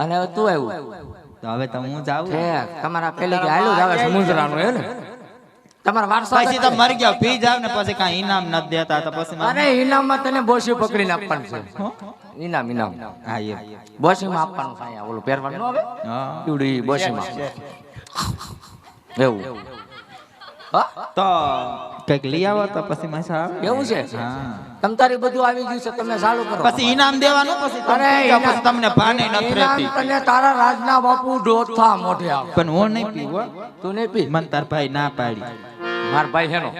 અને હવે તું આવ્યું તો હવે તો હું જાઉં છે તમારા પેલે કે હાલું જ આવે સમુદ્રાનું હે ને તમારા વારસા પછી તો મરી ગયા પી જાવ ને પછી કાઈ ઇનામ ન દેતા તો પછી અરે ઇનામમાં તને બોસી પકડીને આપવાનું છે ઇનામ હા એ બોસીમાં આપવાનું છે અહીંયા ઓલું પહેરવાનું ન આવે હા ઈવડી બોસીમાં એવું હા તો કઈક લઈ આવો તો પછી મજા આવે એવું છે હા તમ તારી બધું આવી ગયું છે તમે ચાલુ કરો પછી ઇનામ દેવાનું પછી પછી તમને ભાને નથી રહેતી તને તારા રાજના બાપુ ડોથા મોઢે આવે પણ હું નહીં પીવો તું નહીં પી મન તાર ભાઈ ના પાડી માર ભાઈ હેનો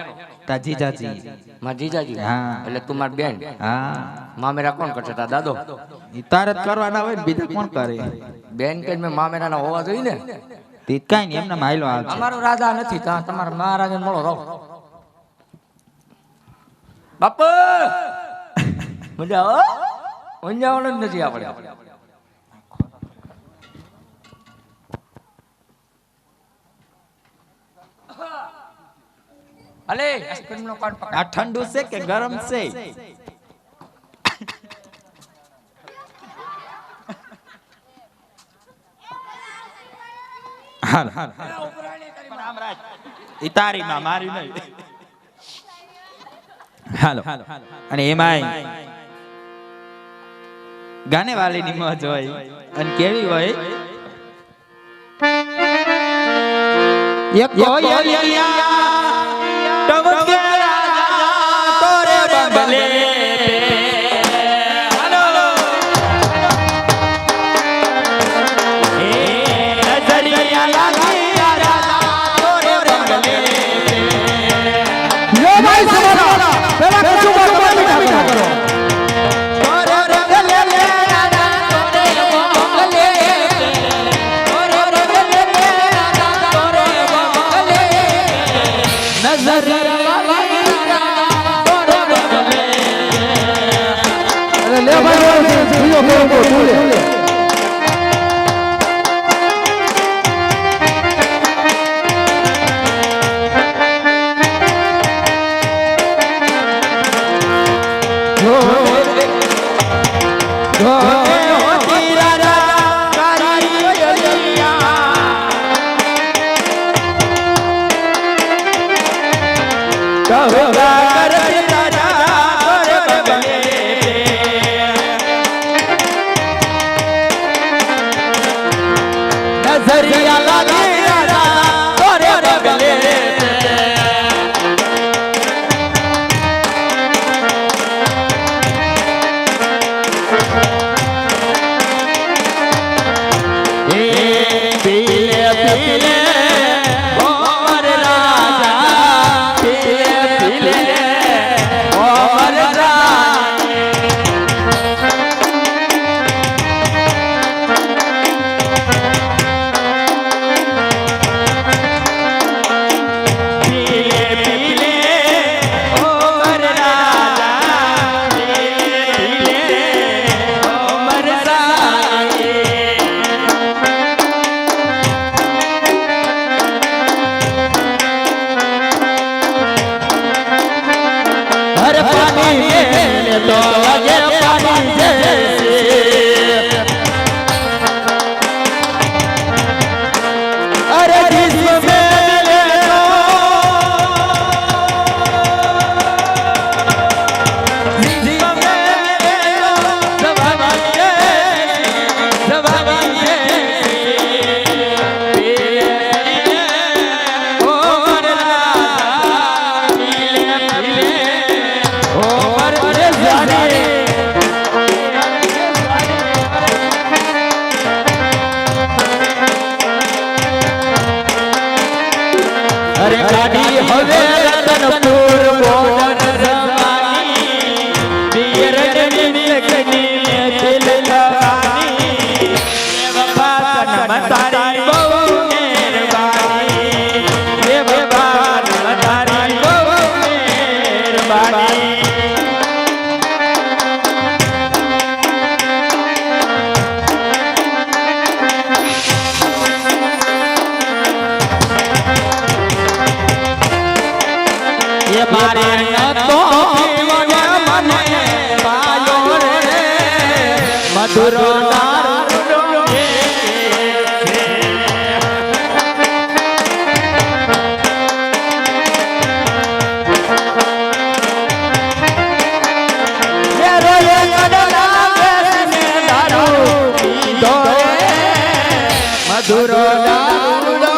તા જીજાજી માર જીજાજી હા એટલે તું માર બેન હા મામેરા કોણ કરશે તા દાદો ઈ તારે જ કરવાના હોય ને બીજા કોણ કરે બેન કે મેં મામેરાના હોવા જોઈએ ને તે કાઈ નહીં એમને માયલો આવશે અમારો રાજા નથી તા તમારા મહારાજાને મળો રહો બાપુ મજા હો ઊંઝાવાનું જ નથી આપણે અલે આઈસ્ક્રીમનો કાર્ડ પકડ આ ઠંડુ છે કે ગરમ છે હાલ હાલ ઈ તારી માં મારી નહીં હાલો અને એમાંય ગાને વાલી ની મોજ હોય અને કેવી હોય એક કોયલિયા ટમકે રાજા તોરે બંગલે હાલો એ નજરિયા લાગી રાજા તોરે બંગલે લો ભાઈ સમારા પેલા કશું બરબાદ મીઠા કરો લે ભાઈ બીજો કરો તું લે મધુરો મધુરો દારૂડો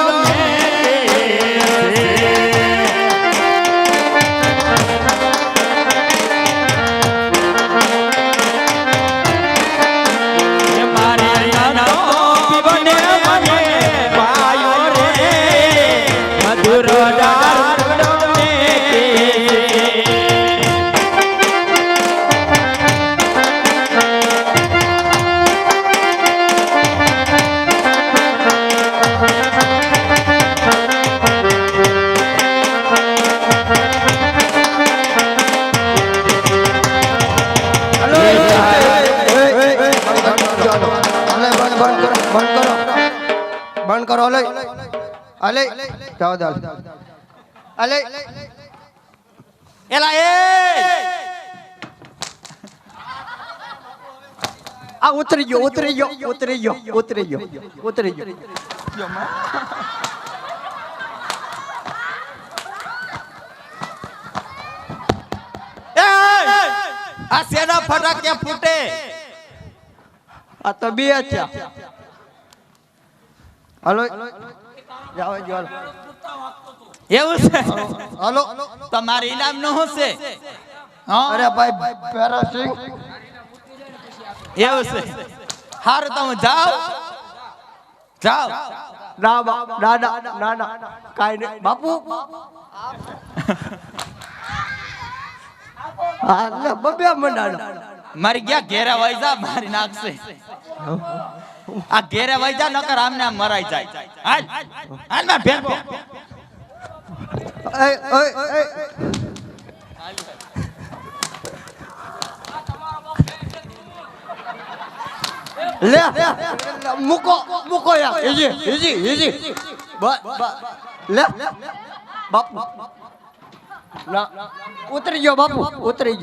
બંધ કરો અલે જાવ દે અલે એલા એ આ ઉતરી ગયો આ શેના ફટાકિયા ફૂટે આ તો બે છે હાલો જાવ જો એવું છે હાલો તમારી ઇનામ નો હશે હા અરે ભાઈ પેરાસિંગ એવું છે હારું તમે જાઓ ના કાઈ નહીં બાપુ હા લે બબે મંડાનો મારી ગયા ઘેરા વૈજા મારી નાખશે આ ઘેરે વૈજા નકર આમને આમ મરાઈ જાય હાલ હાલ માં ભેર લે મૂકો યાર ઈજી લે બાપુ ના ઉતરી ગયો બાપુ ઉતરી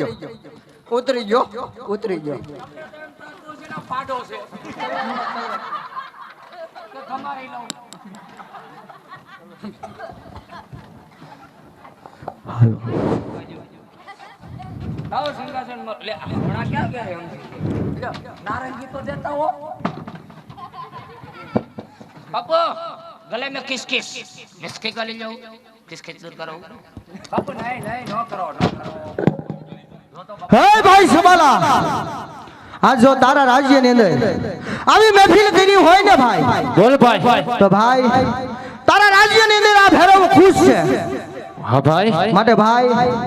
ગયો પાડો છે તમારે લઉં લાવો સિંહાસન લે હમણાં ક્યાં ગયા એમ नारंगी तो देता हो बापू गले में किस किसके गले जाऊं किसके दूर करो बापू नहीं नो करो હે ભાઈ સબાલા આ જો તારા રાજ્ય ની અંદર આવી મહેફિલ કરી હોય ને ભાઈ બોલ ભાઈ તો ભાઈ તારા રાજ્ય ની અંદર આ ભેરવ ખુશ છે હા ભાઈ માટે ભાઈ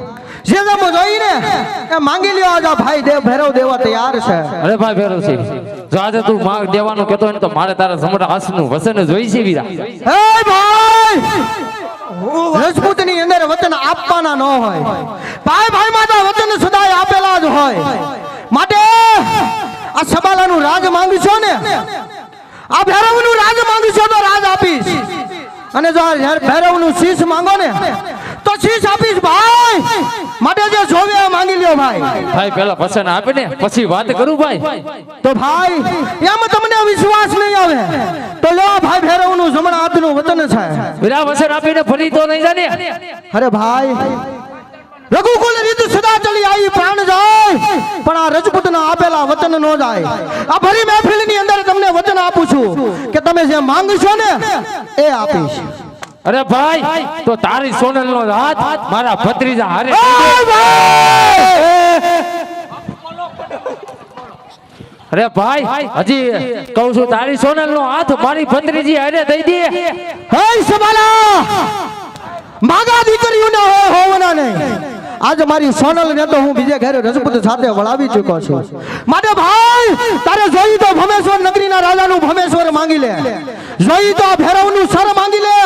જે તમે જોઈને એ માંગી લ્યો આજા ભાઈ દેવ ભેરવ દેવા તૈયાર છે અરે ભાઈ ભેરવ છે જો આજે તું માંગ દેવાનું કહેતો હોય ને તો મારે તારા સમરા હાસનું વસન જોઈ છે વીરા હે ભાઈ રજપૂત ની અંદર વચન આપવાના ન હોય ભાઈ માતા વચન સદાય આપેલા જ હોય માટે આ સબાલાનું રાજ માંગશો ને આ ભેરવનું રાજ માંગશો તો રાજ આપીશ અને જો ભેરવનું શીશ માંગો ને તો શીશ આપીશ ભાઈ માટે જે જોવે એ માંગી લ્યો ભાઈ પેલા વસન આપે ને પછી વાત કરું ભાઈ તો ભાઈ એમ તમને વિશ્વાસ નહીં આવે તો લો ભાઈ ભેરવનું જમણા હાથનું વચન છે વીરા વસન આપીને ફરી તો નહીં જાને અરે ભાઈ રઘુકુલ રીત સદા ચલી આવી પ્રાણ જાય પણ આ રજપૂતના આપેલા વચન નો જાય આ ભરી મહેફિલની અંદર તમને વચન આપું છું કે તમે જે માંગશો ને એ આપીશ અરે ભાઈ તો તારી સોનલ નો હાથ મારા ભત્રીજા હારે અરે ભાઈ હજી કહું છું તારી સોનલ નો હાથ મારી ભત્રીજી હારે દઈ દે હે સબાલા માગા દીકરીઓને હોવાના નહીં આજ મારી સોનલ ને તો હું બીજે ઘરે રજપૂત સાથે વળાવી ચૂક્યો છું માટે ભાઈ તારે જોઈ તો ભમેશ્વર નગરીના રાજાનું ભમેશ્વર માંગી લે જોઈ તો ભેરવનું સર માંગી લે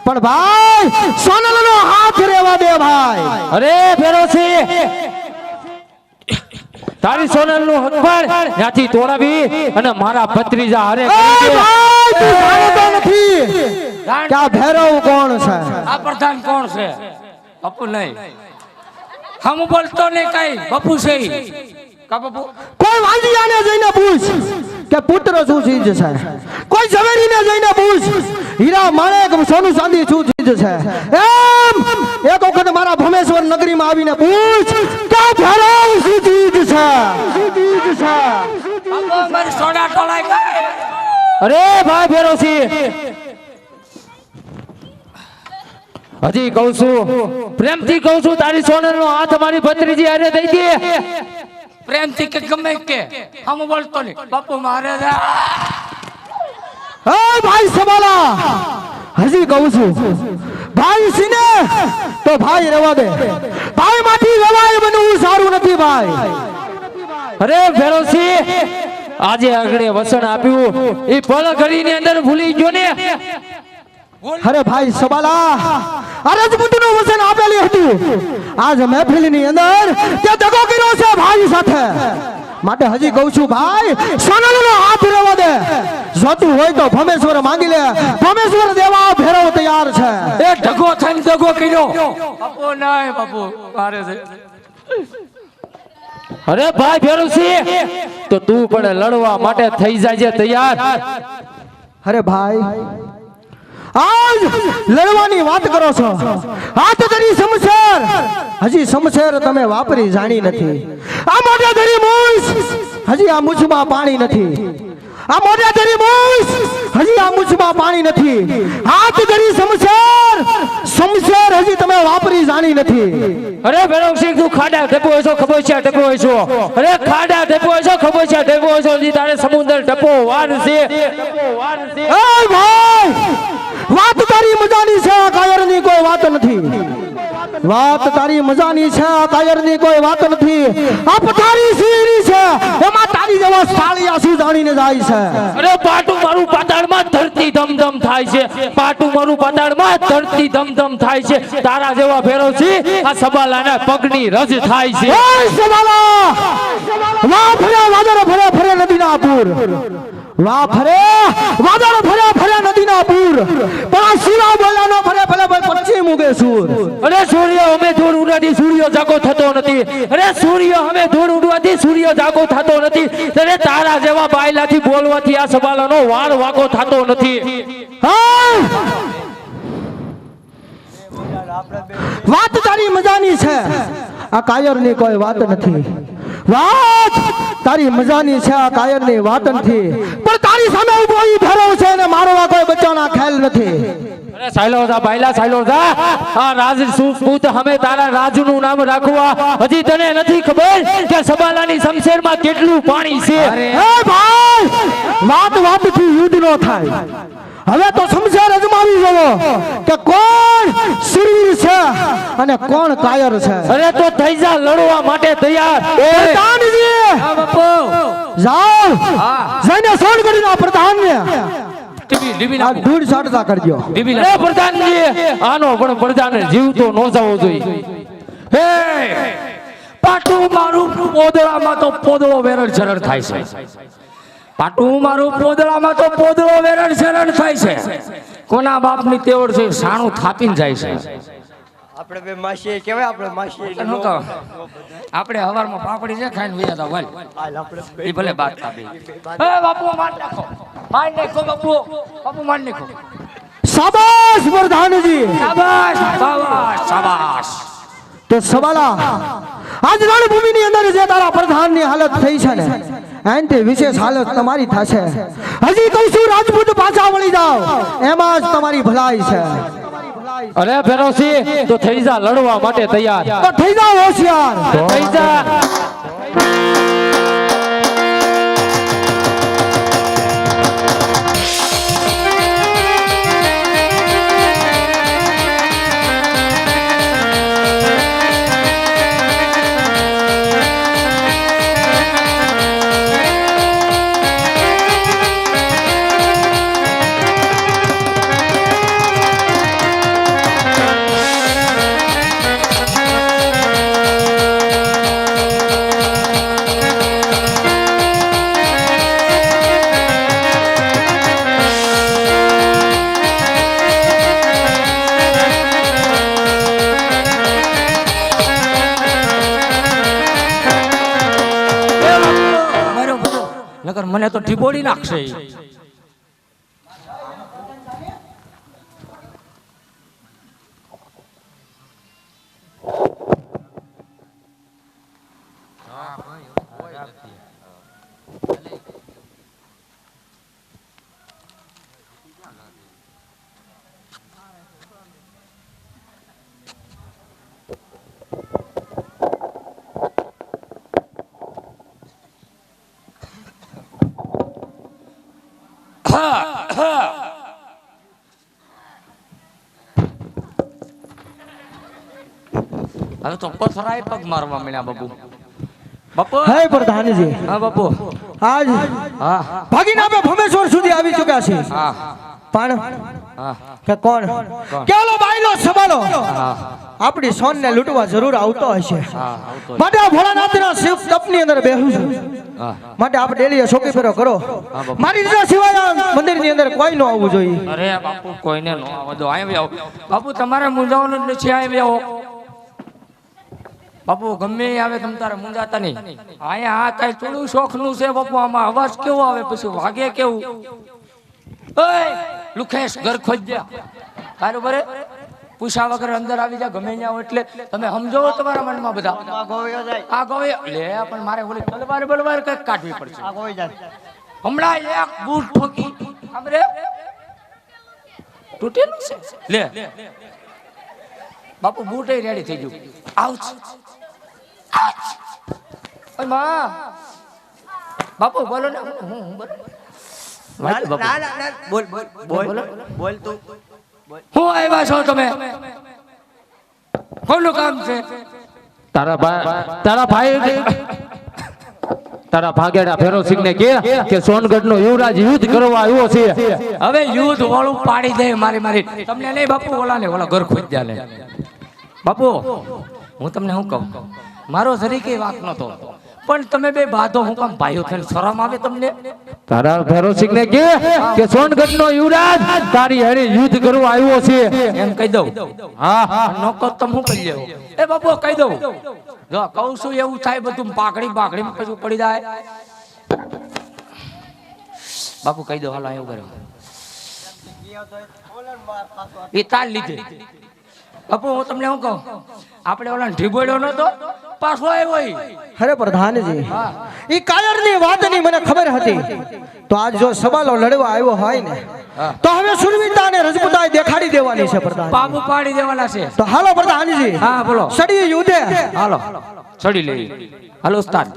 પણ ભાઈ સોનલનો હાથ રેવા દે ભાઈ અરે ભેરોસી તારી સોનલ નું હકવાર ત્યાંથી તોડાવી અને મારા ભત્રીજા હારે કરી દે ભાઈ તું જાણતો નથી કે આ ભેરવ કોણ છે આ પ્રધાન કોણ છે બાપુ નહીં હમ બોલતો નહીં કઈ બાપુ છે કા બાપુ કોઈ વાંદિયાને જઈને પૂછ કે પુત્ર શું ચીજ છે કોઈ ઝવેરીને જઈને પૂછ હીરા માણેક સોનું ચાંદી શું ચીજ છે એમ એક વખત મારા ભમેશ્વર નગરીમાં આવીને પૂછ કે ભેરવ શું ચીજ છે બાપુ મારી સોના ટોળાય કઈ અરે ભાઈ ભેરોસી, હજી કહું છું, પ્રેમથી કહું છું, તારી સોનલનો હાથ મારી ભત્રીજી હારે દઈ દે. પ્રેમથી કે ગમે કે હમ બોલતો નહીં બાપુ મારે છે. એ ભાઈ સબાલા, હજી કહું છું, ભાઈ સીને તો ભાઈ રહેવા દે. ભાઈ માંથી લવાય બનવું સારું નથી ભાઈ. અરે ભેરોસી, આજે આગળ વસન આપ્યું એ પળ ઘડીની અંદર ભૂલી ગયો ને. અરે ભાઈ સબાલા, આ રજપૂતનું વચન આપેલું હતું, આજ મહેફિલની અંદર તે દગો કર્યો છે ભાઈ સાથે. માટે હજી કહું છું ભાઈ, સોનલનો હાથ રહેવા દે. જોતું હોય તો ભમેશ્વર માંગી લે, ભમેશ્વર દેવા ભેરવ તૈયાર છે. એ ઢગો થઈને દગો કર્યો. બાપુ નહીં બાપુ મારે છે. અરે ભાઈ ભેરોસી, તો તું પણ લડવા માટે થઈ જાય તૈયાર. અરે ભાઈ, આજ લડવાની વાત કરો છો, હાથ ધરી શમશેર, હજી શમશેર તમે વાપરી જાણી નથી. આ મોઢે ધરી મૂછ, હજી આ મૂછમાં પાણી નથી. આ મોઢે ધરી મૂછ, હજી આ મૂછમાં પાણી નથી. હાથ ધરી શમશેર, શમશેર હજી તમે વાપરી જાણી નથી. અરે ભેરોસી, તું ખાડા ઢપો હોય છો, ખબર છે ઢપો હોય છો. અરે ખાડા ઢપો હોય છો, ખબર છે ઢપો હોય છો. હજી તારે સમુદ્ર ઢપો વાર છે. એ ભાઈ, વાત તારી મજાની છે, કાયરની કોઈ વાત નથી. વાત તારી મજાની છે, કાયરની કોઈ વાત નથી. આ પથારી સીરી છે, એમાં તારી જેવા સાળિયા શું જાણીને જાય છે. અરે પાટું મારું પાતાળમાં ધરતી ધમધમ થાય છે. પાટું મારું પાતાળમાં ધરતી ધમધમ થાય છે. તારા જેવા ભેરોસી આ સબાલાના પગની રજ થાય છે. એ સવાલા, વાહ ફરે વાદળ ફરે ફરે નદીના પૂર, વાહ ફરે વાદળ ફરે ફરે નદીના પૂર, પણ આ સુરા બોલાનો ફરે ફરે પશ્ચિમ ઉગે સૂર. અરે સૂર્ય અમે ધૂળ ઉડવાથી સૂર્ય જાગો થતો નથી. અરે સૂર્ય અમે ધૂળ ઉડવાથી સૂર્ય જાગો થતો નથી. અરે તારા જેવા બાયલાથી બોલવાથી આ સવાલાનો વાળ વાગો થતો નથી. હા, વાત તારી મજાની છે, આ કાયરની કોઈ વાત નથી. વાત તારી મજાની છે, આ કાયરની વાત નથી. પણ તારી સામે ઉભો ઈ ભેરો છે ને મારો આ કોઈ બચ્ચાના ખ્યાલ નથી. અરે સાયલો જા બાયલા, સાયલો જા. આ રાજ સુપૂત અમે તારા રાજનું નામ રાખવા. હજી તને નથી ખબર કે સબાલાની શમશેરમાં કેટલું પાણી છે. હે ભાઈ, વાતથી યુદ્ધ નો થાય. હવે તો શમશેર અજમાવી જવો કે કોણ શૂરવીર છે અને કોણ કાયર છે. અરે તો થઈ જા લડવા માટે તૈયાર. પ્રધાનજી, હા બાપુ જાઓ જઈને સોનગઢના પ્રધાનને ટીવી આ ધૂળ સાટતા કરજો. અરે પ્રધાનજી, આનો પણ પ્રધાન જીવતો નો જવો જોઈએ. હે પાટું મારું પોદળામાં તો પોદળો વેરણ ઝરણ થાય છે. પાટું મારું પોદળામાં તો પોદળો વેરણ ઝરણ થાય છે. કોના બાપની તેવડ છે, સાણું થાપીને જાય છે. આપણે બે માસી કહેવાય, આપણે માસી શું કહો, આપણે હવારમાં પાપડી છે ખાઈને વયા જાવ વાલ. એ ભલે બાત કાપી. એ બાપુ માર નાખો, માર નાખો બાપુ, બાપુ માર નાખો. શાબાશ પ્રધાનજી, શાબાશ શાબાશ શાબાશ. તો સવાલા, આજ રણભૂમિની અંદર જે તારા પ્રધાનની હાલત થઈ છે ને, એનાથી વિશેષ હાલત તમારી થશે. હજી કહું છું, રાજપૂત પાછા વળી જાઓ, એમાં જ તમારી ભલાઈ છે. અરે ભેરોસી, તો થઈ જા લડવા માટે તૈયાર. તો થઈ જાઓ હોશિયાર. તો થઈ જા. નકર મને તો ઢીબોડી નાખશે. હવે તો પથરાય પગ મારવા મળ્યા બાપુ. બાપુ હે પ્રધાનજી, હા બાપુ. આજ હા ભાગીને આપણે ભમેશ્વર સુધી આવી ચૂક્યા છે. હા પણ હા કે કોણ કેવલો બાયલો સબાલો હા આપણી સોન ને લૂંટવા જરૂર આવતો હશે. હા આવતો. માટે આ ભોળાનાથના શિવ તપની અંદર બેહું છું. હા માટે આપ ડેલી શોકી ફેરો કરો. બાપુ. મારી રજા સિવાય આ મંદિરની અંદર કોઈ ન આવવું જોઈએ. અરે બાપુ કોઈને નો આવો દો. અહીં આવો બાપુ, તમારે મૂંઝાવાનું જ નથી. અહીં આવો બાપુ. ગમે એ આવે તમ તારે મૂંઝાતા નહીં. અહીંયા આ કઈ થોડું શોખનું છે બાપુ. આમાં અવાજ કેવો આવે, પછી વાગે કેવું. ઓય લુખેશ, ઘર ખોજ દે બરોબર. પૂછા વગર અંદર આવી જા ગમે ત્યાં હોય. એટલે તમે સમજો તમારા મનમાં બધા આ ગોવે લે. પણ મારે ઓલી તલવાર બલવાર કઈક કાઢવી પડશે. હમણાં એક બૂટ ઠોકી સાંભળે તૂટેલું છે. લે બાપુ બૂટ રેડી થઈ ગયું. આઉચ ઓય માં બાપુ બોલો ને. હું બોલો બોલ તું. હું આવ્યા છો તમે? કોનું કામ છે? તારા ભાઈ તારા ભાગેડા ફેરોસિંહ ને કે સોનગઢ નો યુવરાજ યુદ્ધ કરવા આવ્યો છે. હવે યુદ્ધ વાળું પાડી દે મારી મારી. તમને નહીં બાપુ, ઓલા ને ઓલા ઘર ખોદ્યા ને. બાપુ હું તમને શું કહું, મારો જરીકે વાક નતો, પણ તમે બે બાધો હું કામ ભાઈઓ થઈને શરમ આવે તમને? તારા ફેરોસિંહ ને કે સોનગઢ નો યુવરાજ તારી હારે યુદ્ધ કરવા આવ્યો છે એમ કહી દઉં. હા નોકો તમે શું કરી લેવો? એ બાપુ કહી દઉં. જો કહું છું એવું થાય બધું. પાકડી પછી પડી જાય. બાપુ કહી દો હાલો એવું કરો. એ તાર લીધે બાપુ હું તમને શું કહું, આપણે ઓલા ઢીબોડ્યો નતો પાછો આવ્યો. અરે પ્રધાનજી, ઈ કાયરની વાતની મને ખબર હતી. તો આજ જો સવાલો લડવા આવ્યો હોય ને તો હવે સુરવીરતા અને રજપૂતાઈ દેખાડી દેવાની છે પ્રધાન. બાબુ પાડી દેવાના છે. તો હાલો પ્રધાનજી, હા બોલો. સડી યુદ્ધે હાલો ચડી લઈ. હાલો ઉસ્તાદ.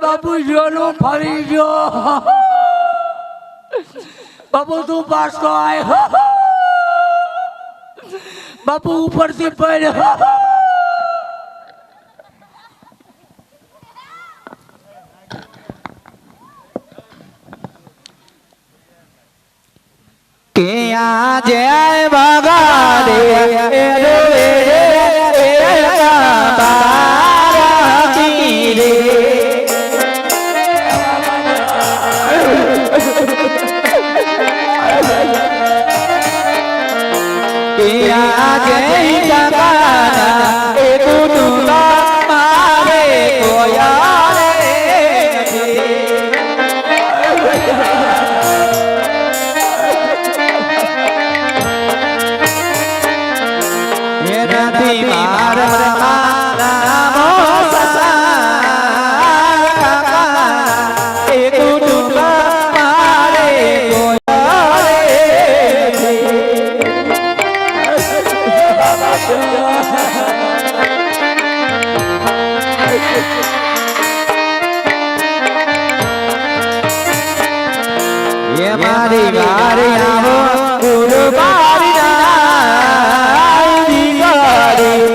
બાપુ જોનો ફરી ગયો. બાપુ તું પાછો આય. બાપુ ઉપરથી પડ્યો. કે આ જય ભગાડે મારી મારી આવો ગુરુ બારી ના દીવારી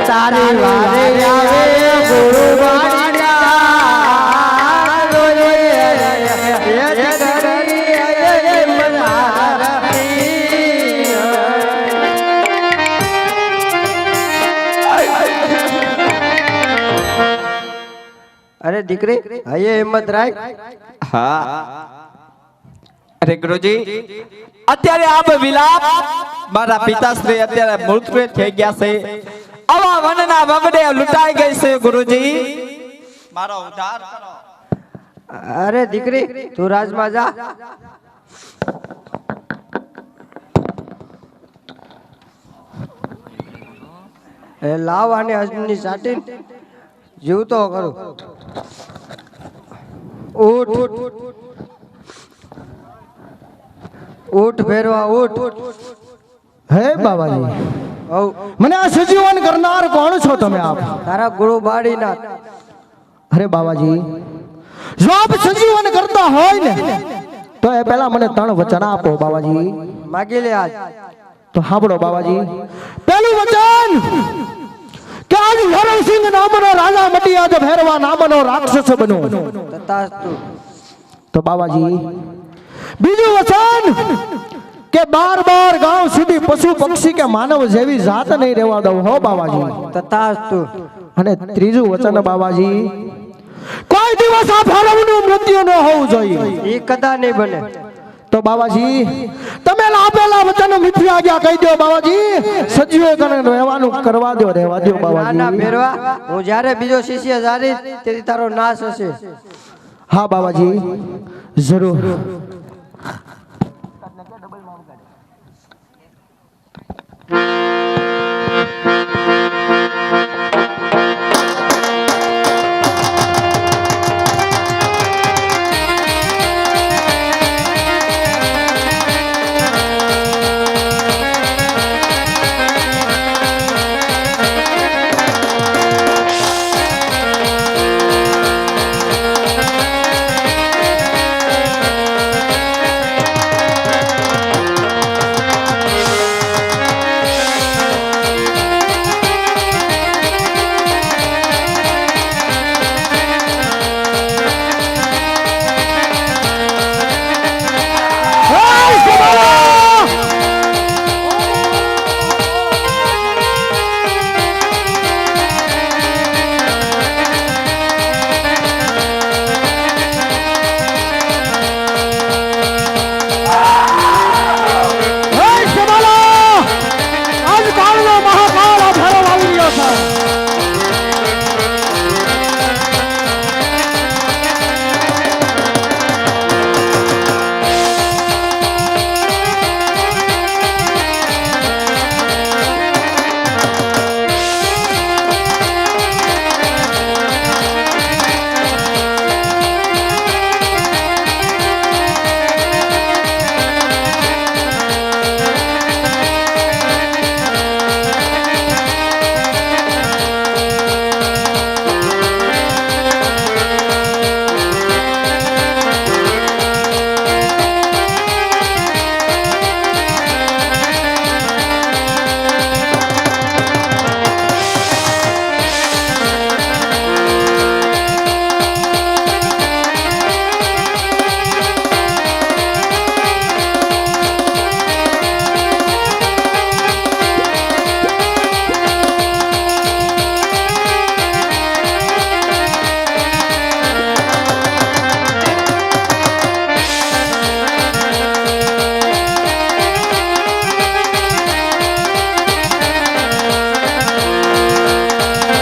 તારી વારે આવે ગુરુ અરે દીકરી હૈયે હિંમત રાખ. અરે ગુરુજી અત્યારે આપ વિલાપ મારા પિતાશ્રી અત્યારે મૃત્યુ થઈ ગયા છે. આવા વનના વગડે લૂંટાઈ ગઈ છે ગુરુજી, મારો ઉદ્ધાર કરો. અરે દીકરી તું રાજમાં જા. એ લાવ આને અજની સાટી જીવતો કરું. ઉઠ ઉઠ ભેરવા ઉઠ. હે બાબાજી, હવ મને આ સજીવન કરનાર કોણ છો તમે આપ? તારા ગુરુ બાળીનાથ. અરે બાબાજી, જો આપ સજીવન કરતા હોય ને તો એ પહેલા મને 3 વચન આપો બાબાજી. માગી લે આજ. તો સાંભળો બાબાજી. પહેલું વચન કે આજ વરણસિંહ નામનો રાજા મટી આજ ભૈરવા નામનો રાક્ષસ બનો. તથાસ્તુ. તો બાબાજી બીજું વચન કે 12 ગાંવ સુધી પશુ પક્ષી કે માનવ જેવી જાત નહીં રહેવા દઉં હો બાબાજી. તથાસ્તુ. અને ત્રીજું વચન બાબાજી, કોઈ દિવસ આ ભૈરવનું મૃત્યુ ન હોવું જોઈએ. એ કદા નહીં બને. તો બાબાજી તમે આપેલા વચન મિથ્યા આજ્ઞા કહી દો બાબાજી. સજીવે કરીને રહેવાનું કરવા દો, રહેવા દો ના ના બાબાજી. ભેરવા, હું જ્યારે બીજો શિષ્ય જારી તેથી તારો નાશ હશે. હા બાબાજી જરૂર.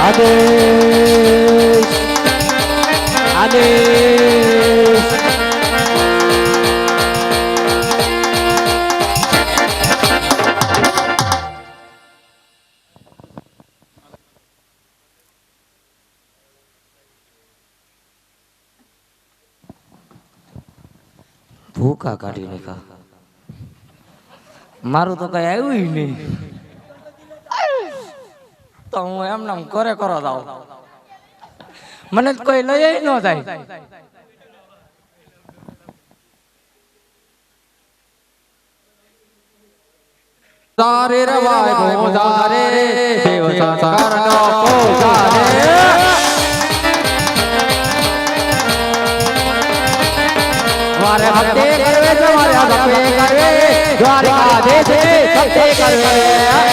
આદેશ આદેશ ભૂકા કાઢી નાખા મારું તો કઈ આવ્યું નહીં તો હું એમને એમ કરે કરો જાઉં મને તો કોઈ લઈ ન જાય તારે રવાય ગોજારે દેવ સંસ્કારનો પોજારે વારે ભક્તિ કરવે તમારે ભક્તિ કરવે દ્વારકા દેશે ભક્તિ કરવે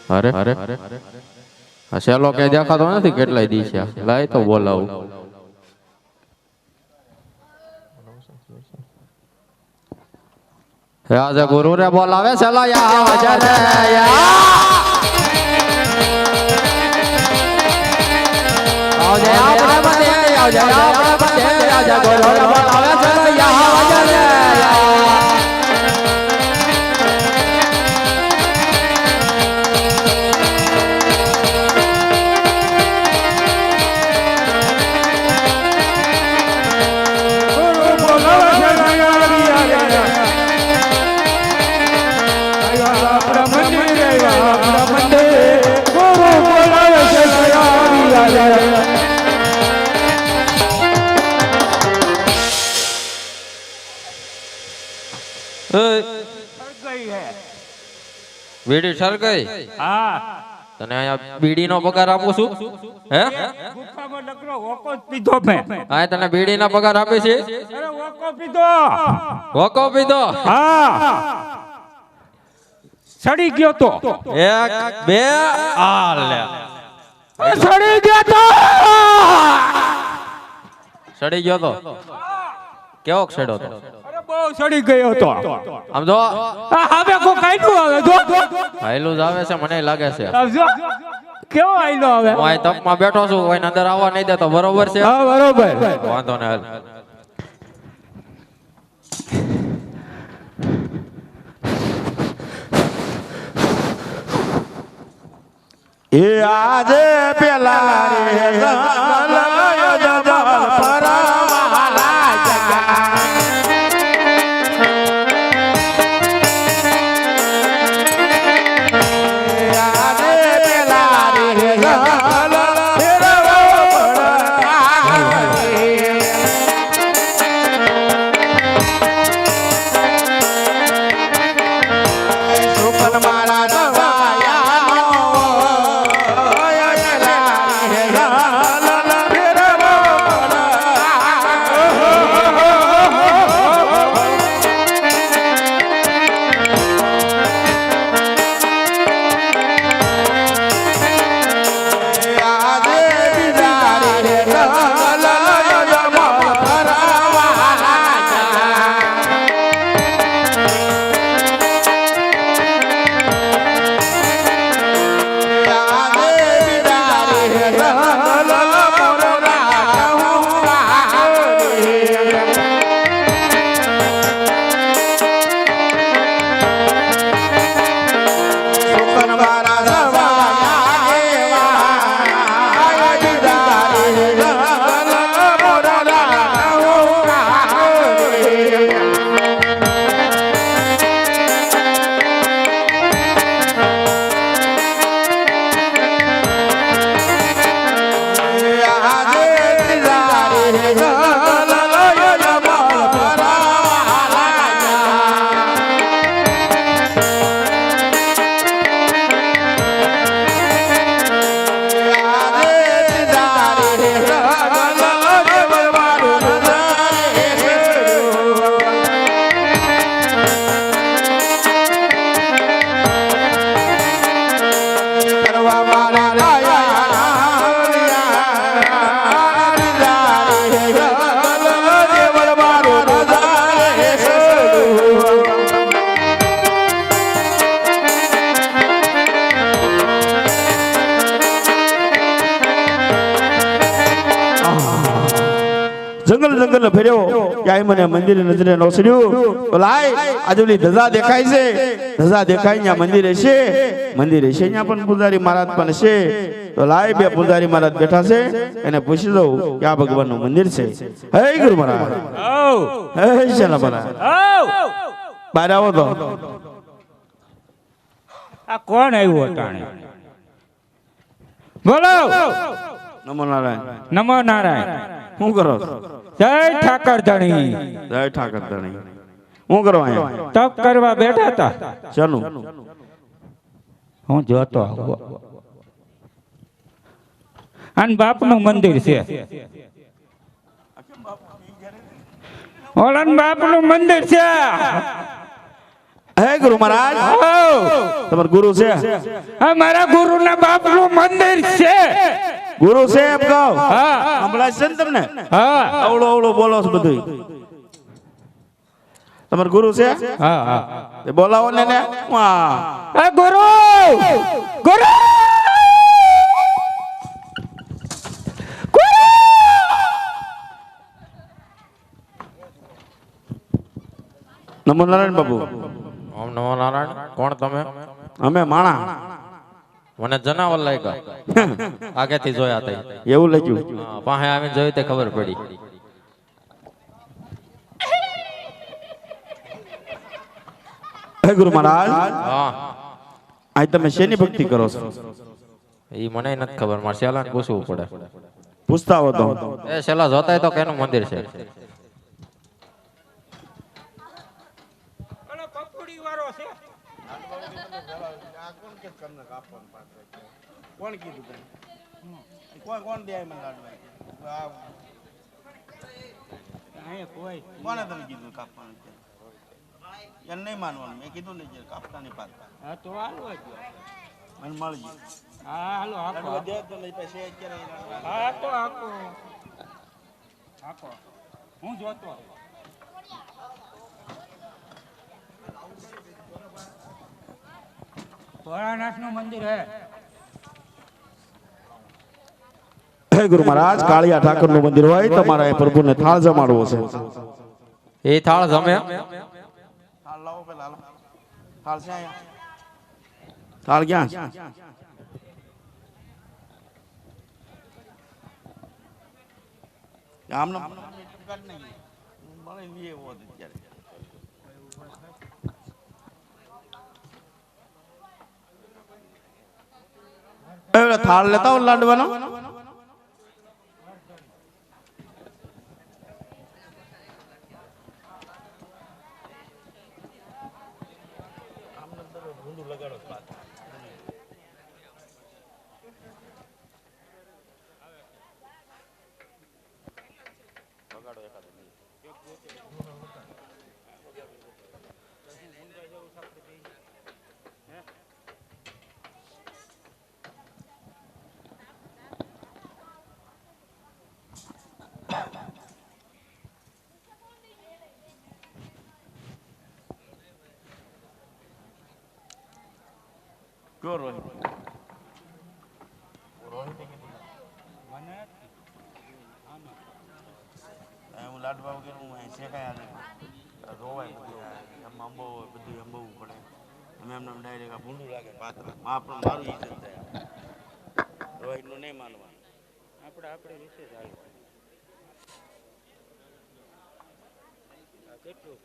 અરે આ સેલો કે દેખાતો નથી કેટલાય દી છે લાય તો બોલાવું આજે ગુરુ રે બોલાવે સેલો યા વજન આવજે આપણે બધે આવજે આપણે બધે આજે ગુરુ રે બોલાવે સેલો યા વજન બીડી સરકાઈ તને અહીંયા બીડી નો પગાર આપું છું હે હા તને બીડી નો પગાર આપે છે વોકો પીધો સડી ગયો તો એક બે આ લે સડી ગયો તો સડી ગયો તો કેવો છેડો તો બહુ સડી ગયો તો આમ જો હવે કો કઈ નું આવે જો હાઈલું જ આવે છે મને લાગે છે જો કેવો આઈનો આવે હું અહીં તપમાં બેઠો છું કોઈ અંદર આવવા નહીં દેતો બરોબર છે હા બરોબર વાંધો ને હાલ એ આજે પેલા રે ગલાયો જબલ પરવાલા જગા આજે પેલા રે ગલાયો ફેરવો પડા સુપન મારા દવાયા એટલે ફેર્યો ક્યાંય મને મંદિર નજરે ન ચડ્યું તો લાય આજે ઓલી ધજા દેખાય છે ધજા દેખાય ત્યાં મંદિર હશે ત્યાં પણ પૂજારી મહારાજ પણ છે તો લાય બે પૂજારી મહારાજ બેઠા છે એને પૂછી દઉં કે આ ભગવાનનું મંદિર છે હે ગુરુ મહારાજ હે શેલા મહારાજ બહાર આવો તો આ કોણ આવ્યું અટાણે બોલો નમો નારાયણ નમો નારાયણ શું કરો જય ઠાકર ધણી જય ઠાકર ધણી શું કરો અહીંયા તપ કરવા બેઠા હતા ચાલો હું જોતો અને બાપનું મંદિર છે ઓલન બાપનું મંદિર છે હે ગુરુ મહારાજ તમારા ગુરુ છે આ મારા ગુરુના બાપનું મંદિર છે ગુરુ છે એમ કહો હા હમણાં છે ને તમને હા અવળો અવળો બોલો છો બધું તમારા ગુરુ છે હા હા એ બોલાવો ને વાહ આ ગુરુ ગુરુ નમો નારાયણ બાબુ ઓમ નમો નારાયણ. કોણ તમે? અમે માણા મને જનાવર લાગ્યા. આગેથી જોયા તઈ. એવું લાગ્યું હા, પાસે આવીને જોયું તે ખબર પડી. હે ગુરુ મહારાજ હા, આ તમે શેની ભક્તિ કરો છો ઈ મને નથી ખબર. મારે શેલાને પૂછવું પડે. પૂછતા હો તો એ શેલા જોતાય તો કેનું મંદિર છે? કોણ કીધું કોણ દે મને કોને તમે કીધું કાપવાનું એમ નહીં માનવાનું મેં કીધું નહીં કાપતા નહીં પાડતા મને મળી ગયું હું જોતો ભોળાનાથ નું મંદિર હે ગુરુ મહારાજ કાળિયા ઠાકર નું મંદિર હોય તમારા એ પ્રભુને થાળ જમાડવો છે એ થાળ જમે? થાળ લાવો પેલા થાળ છે અહીંયા થાળ ક્યાં આમનો થાળ લેતા હો લાડવાનો લાડવા વગેરે શેકાય રોવાય બધું અંબવું પડે અમે એમને ડાયરેક્ટ ભૂંડું લાગે પાત્ર પણ મારું ઈજ્જત થાય રોહિતનું નહીં માનવાનું આપણે વિશે જ કેટલું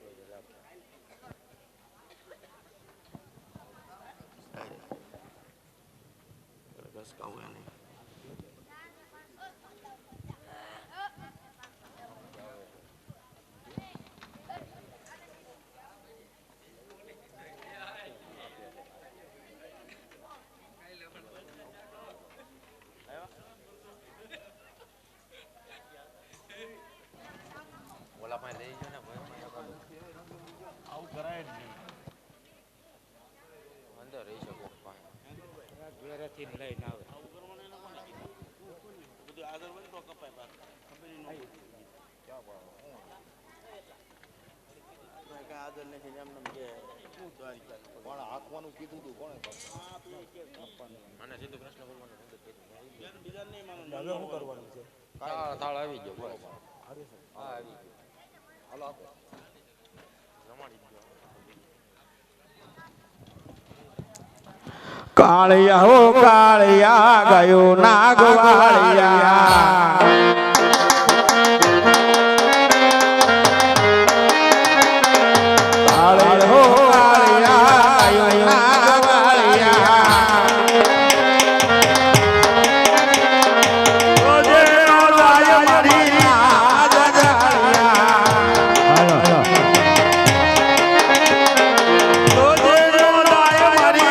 ઘસકાવું એને આવું કરાય જ નહીં અંદર રહી શકો ઘરેથી લઈને આવે બધું આગળ વધતો કપાય પાછું ખબર ન આગળ નથી એમને કે શું દ્વારિકા કોણ હાંકવાનું કીધું હતું કોણે અને સીધું કૃષ્ણ ભગવાન બીજા નહીં માનો હવે શું કરવાનું છે થાળ આવી ગયો બસ કાળિયા હો કાળિયા ગયો નાગવાળિયા કાળિયા હો કાળિયા ગયો નાગવાળિયા રોજે રોજાય મરી નાગ જાળિયા રોજે રોજાય મરી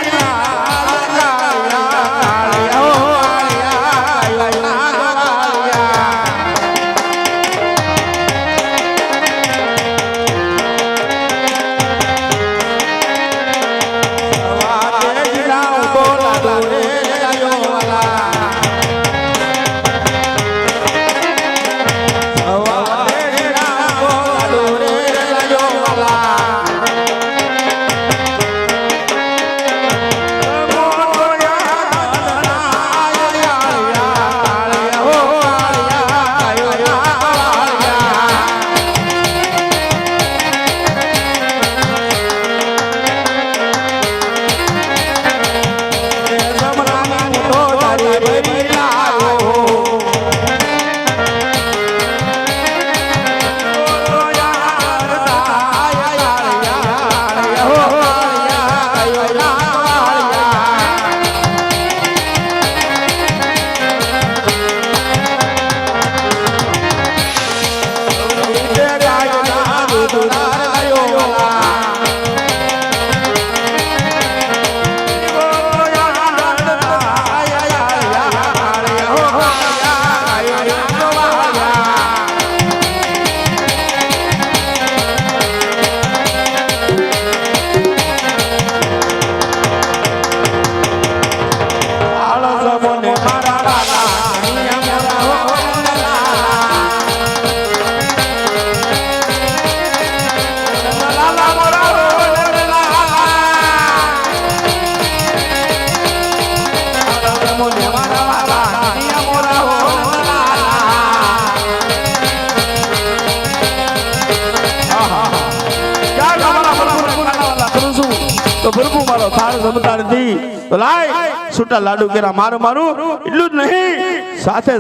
તો પ્રભુ મારો થાળ જમતા નથી તો લાય છૂટા લાડુ કેરા મારું મારું એટલું જ નહીં સાથે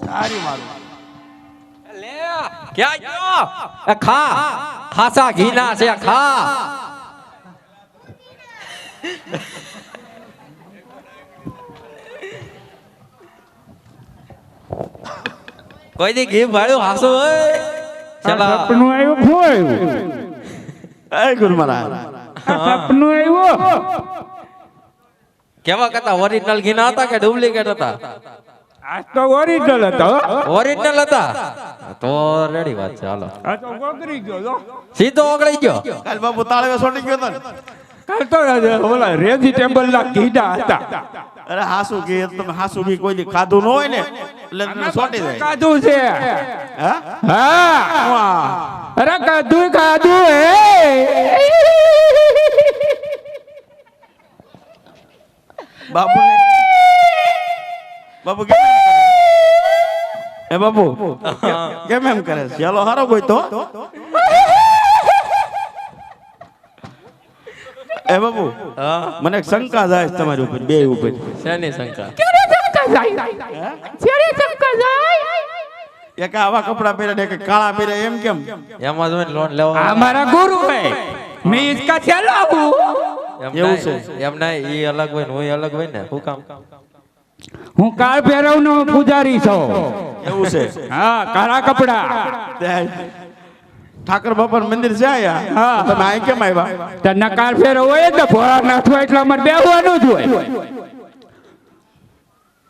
તારી મારું ક્યાં ગયો એ ખા ખાસા ઘીના છે ખા કોઈ દી ઘી ભાડ્યું હાસુ હોય ચલા સપનું આવ્યું શું આવ્યું એ ગુરુ મહારાજ સપનું આવ્યું કેવા કરતા ઓરિજિનલ ઘી ના હતા કે ડુપ્લિકેટ હતા આજ તો ઓરિજિનલ હતો ઓરિજિનલ હતા તો રેડી વાત છે હાલો આ તો ગોગરી ગયો લો. સીધો ઓગળી ગયો કાલ બાપુ તાળવે છોડી ગયો તો ને. કાલ તો ઓલા વેજીટેબલ ના કીડા હતા અરે હાસુ ઘી તમે હાસુ ઘી કોઈ દી ખાધું ન હોય ને એટલે તમને છોટી જાય કાધું છે હા હા વાહ. અરે કાધું કાધું હે બાપુ ને બાપુ કેમ એમ કરે? એ બાપુ કેમ એમ કરે છે? ચાલો હારો કોઈ તો એ બાપુ મને એક શંકા જાય છે તમારી ઉપર બે ઉપર શેની શંકા એક આવા કપડા પહેરે એક કાળા પહેરે એમ કેમ એમાં જોઈને લોન લેવા આ મારા ગુરુ હે मैं इसका चला हूँ એવું છે એમ નહીં ઈ અલગ હોય ને હું અલગ હોય ને શું કામ હું કાળ ભૈરવ નો પૂજારી છું એવું છે હા કાળા કપડા ઠાકર બાપા મંદિર છે આયા હા. તમે અહીં કેમ આવ્યા તને કાળ ભૈરવ હોય ને ભોળાનાથ હોય એટલે અમારે બેહવાનું જ હોય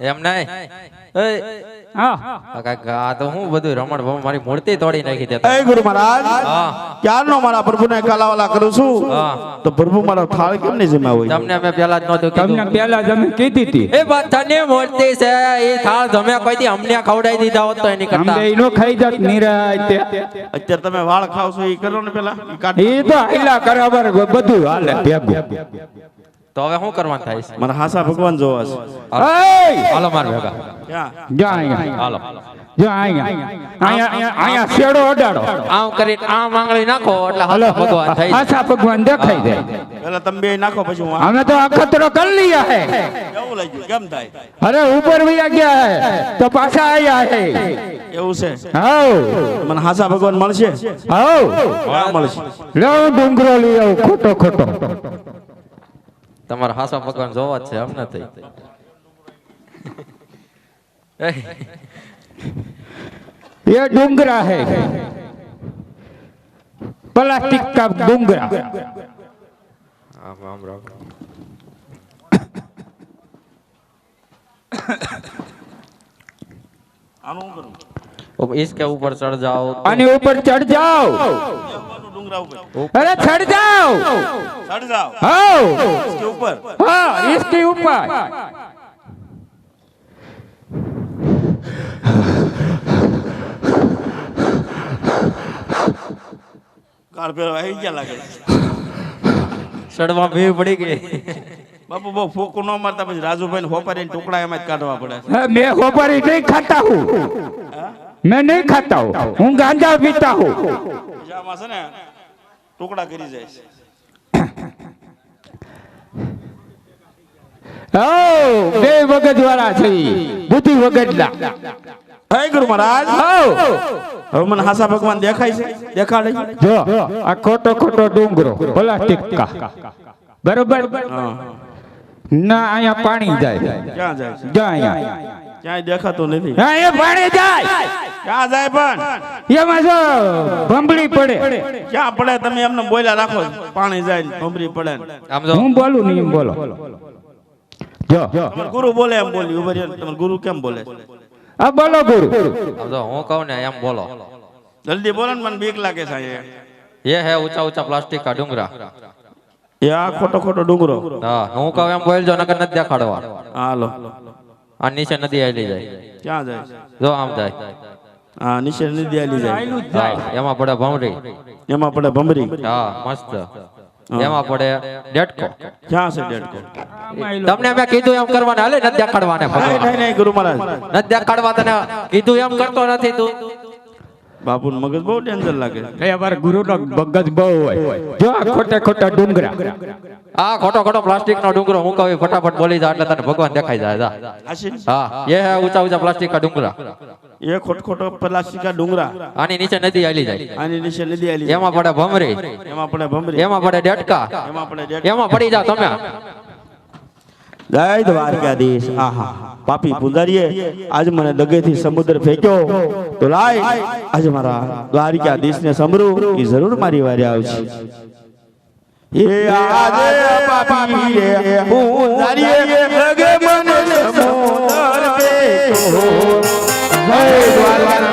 એમ નહીં હા આ તો હું બધું રમણ ભમણ મારી મૂર્તિ તોડી નાખી દેતા એ ગુરુ મહારાજ હા ક્યારનો મારા પ્રભુને કાલાવાલા કરું છું હા. તો પ્રભુ મારો થાળ કેમ નહીં જમ્યા હોય તમને મેં પેલા જ નહોતું તમને કીધું પેલા જ અમે કીધી હતી એ બધાની મૂર્તિ છે એ થાળ તમે કોઈ દી અમને ખવડાવી દીધા હોત તો એની કરતા અમને એનો ખાઈ જાત નિરાતે અત્યારે તમે વાળ ખાવ છો એ કરો ને પેલા ઈ કાઢો. એ તો હાઈલા કરાબર બધું હાલે ભેગું તો હવે શું કરવાનું થાય છે મારા હાસા ભગવાન જોવા છે એય! હાલો માર ભેગા ક્યાં? જા અહીંયા. હાલો જો અહીંયા શેડો અડાડો આમ કરી આમ આંગળી નાખો એટલે હલો હાથા ભગવાન થઈ જાય. હાસા ભગવાન દેખાઈ જાય પેલા તમે બે નાખો પછી હું અમે તો અખતરો કરી લીયા હે કેવું લાગ્યું કેમ થાય અરે ઉપર વયા ગયા હે તો પાછા આયા હે એવું છે હાઉ મને હાસા ભગવાન મળશે હાઉ ક્યાં મળશે લો ડુંગરો લઈ આવ ખોટો ખોટો તમારા હાસા ભગવાન જોવા જ છે અમને થઈ ये डूंगरा है प्लास्टिक का डूंगरा આમ આમ રાખો. આનું કરું अब इसके ऊपर चढ़ जाओ तो- आने ऊपर चढ़ जाओ ડુંગરા ઉપર अरे चढ़ जाओ ચડ જાઓ हाँ इसके ऊपर हाँ इसके ऊपर કાર પેલા આવી ગયા લાગે ચડવા ભીડ પડી ગઈ બાપુ બહુ ફોકું ન મારતા પછી રાજુભાઈ ને હોપારીને ટુકડા એમાં જ કાઢવા પડે हाँ, मैं होपारी नहीं खाता हूँ मैं नहीं खाता हूँ हूँ गांजा पीता हूँ પછી આમાં છે ને ટુકડા કરી જાય છે ओ बे वगत वाला છે બુદ્ધિ વગતલા હે ગુરુ મહારાજ ઓ હવે મને હાસા ભગવાન દેખાય છે દેખાડે જો આ ખોટો ખોટો ડુંગરો પ્લાસ્ટિક કા બરોબર હા ના અહીંયા પાણી જાય ક્યાં જાય છે જો અહીંયા ક્યાંય દેખાતું નથી હા એ પાણી જાય ક્યાં જાય પણ એમાં જો ભંભળી પડે ક્યાં પડે તમે એમને બોલ્યા રાખો પાણી જાય ને ભમરી પડે ને. આમ જો હું બોલું નહીં એમ બોલો જો તમારો ગુરુ બોલે એમ બોલી ઉભા રહ્યો તમારો ગુરુ કેમ બોલે આ બોલો ગુરુ આમ જો હું કહું ને એમ બોલો જલ્દી બોલો ને મને બીક લાગે છે અહીંયા. ये है ऊंचा ऊंचा प्लास्टिक का डूंगरा એ આ ખોટો ખોટો ડુંગરો હા હું કહું એમ બોલજો નકર નથી દેખાડવા હાલો આ નીચે નદી આવેલી જાય ક્યાં જાય જો આમ જાય હા નીચે નદી આલી જાય હા, એમાં પડે ભમરી એમાં પડે ભમરી હા મસ્ત એમાં પડે ડેટકો ક્યાં છે ડેડકો તમને મેં કીધું એમ કરવાને હાલે નથી દેખાડવાને નહીં ભગવાન નહીં નહીં ગુરુ મહારાજ નથી દેખાડવા તને કીધું એમ કરતો નથી તું બાપુ મગજ બહુ ડેન્જર લાગે એ અમારા ગુરુ નો બગજ બહુ હોય જો આ ખોટા ખોટા ડુંગરા આ ખોટો ખોટો પ્લાસ્ટિક નો ડુંગરો હું કહું ફટાફટ બોલી જા એટલે તને ભગવાન દેખાઈ જાય જા. આશી હા ये है ऊंचा ऊंचा प्लास्टिक का डूंगरा એ ખોટ ખોટો પ્લાસ્ટિક ડુંગરા આની નીચે નદી આલી જાય આની નીચે નદી આલી એમાં પડે ભમરી એમાં પડે ભમરી એમાં પડે ડેટકા એમાં પડે ડેડ એમાં પડી જાવ તમે જય દ્વારકાધીશ આહા પાપી પુજારીએ આજ મને દગેથી સમુદ્ર ફેંક્યો તો લાય આજ મારા દ્વારકાધીશ ને સમરું એ જરૂર મારી વારે આવશે એ આજે પાપી રે પુજારીએ દગે મને સમુદ્ર ફેંક્યો જય દ્વારકાધીશ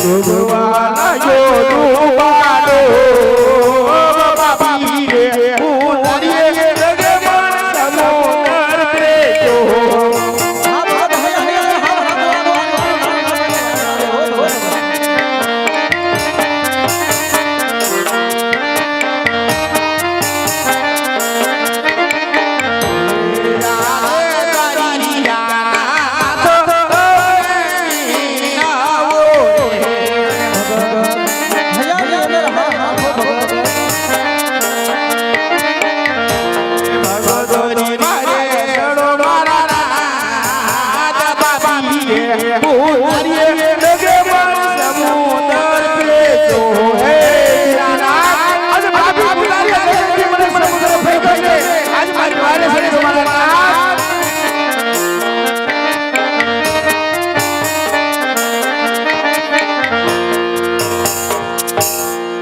ભગવાન જો ડૂબાડો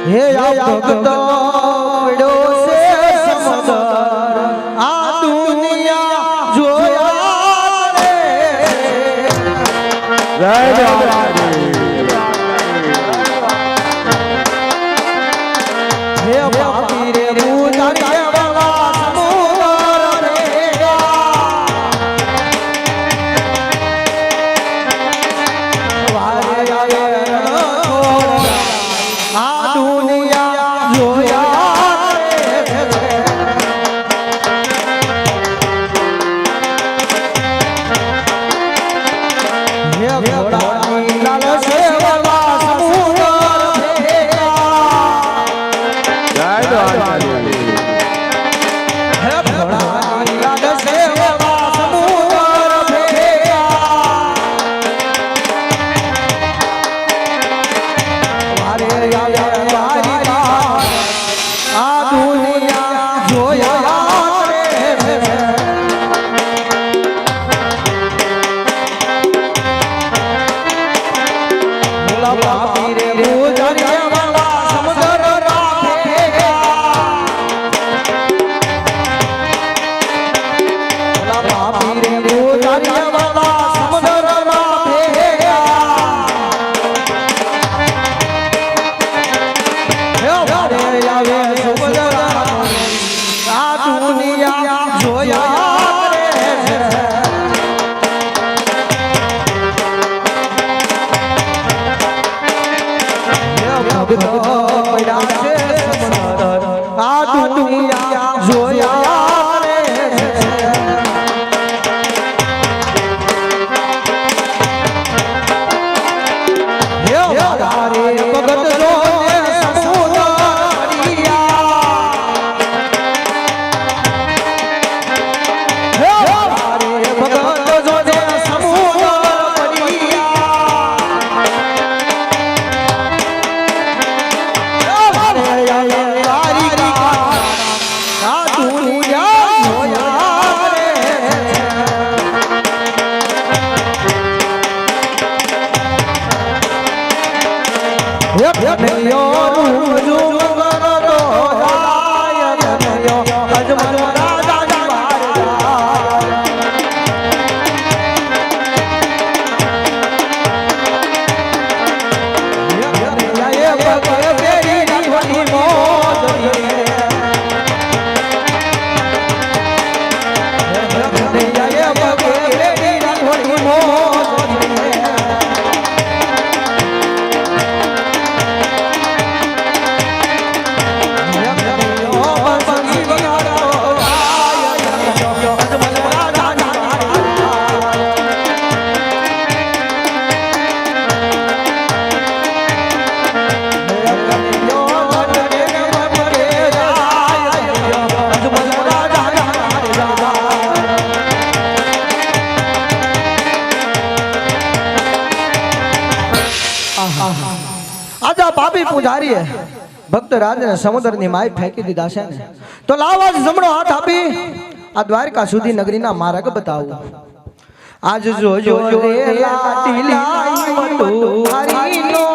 હે આ ભક્તો પડ્યો છે સમદર આ દુનિયા જોયા રે હે બાપી રે મુદારી વાલા સમુદર રે વારે આયે આ દુનિયા જોયા રે ઘોડાની લાલ સેવા સમુદર જય દ્વારકાધીશ. હે ઘોડાની લાલ સેવા સમુદર વારે આવે વારી આ દુનિયા જોયા રે ભોલા બાપી રે પૂજારી વાલા સમુદર રાખે ભોલા બાપી રે પૂજારી વાલા સમુદર રાખે હે વારે આવે સમુદર આ દુનિયા જોયા રે ભક્તો પડ્યા છે સમુદર આ દુનિયા જોયા રે હે વારે ભગત જોને સમુદર પડ્યા હે વારે ભગત જોને સમુદર આજા પાપી પૂજારીએ ભક્ત રાજને સમુદ્રની માય ફેંકી દીધા છે ને તો લાવ આજ જમણો હાથ આપી આ દ્વારકા સુધી નગરીના માર્ગ બતાવું આજ જોજો રે લાટીલી મટુહારી નો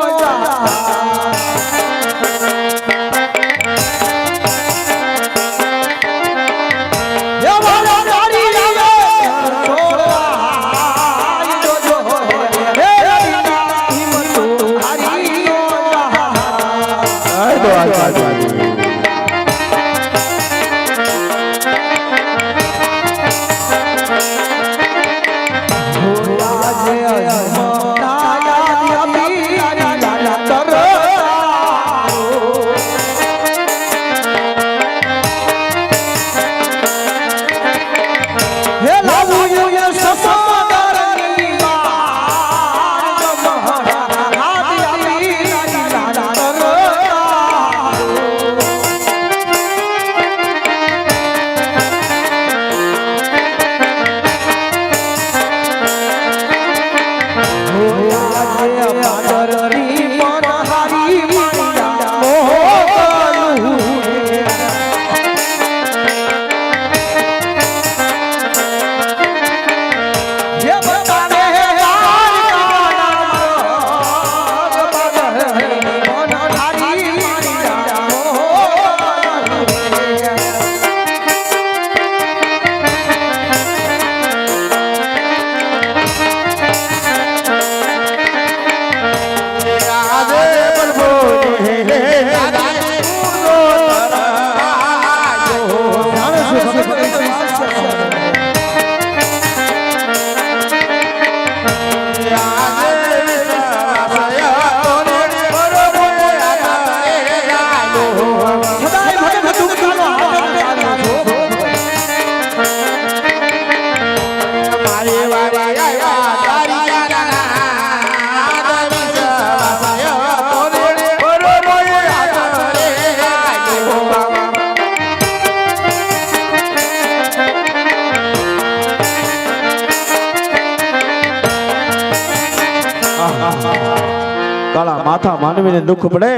કાળા માથા માનવીને દુઃખ પડે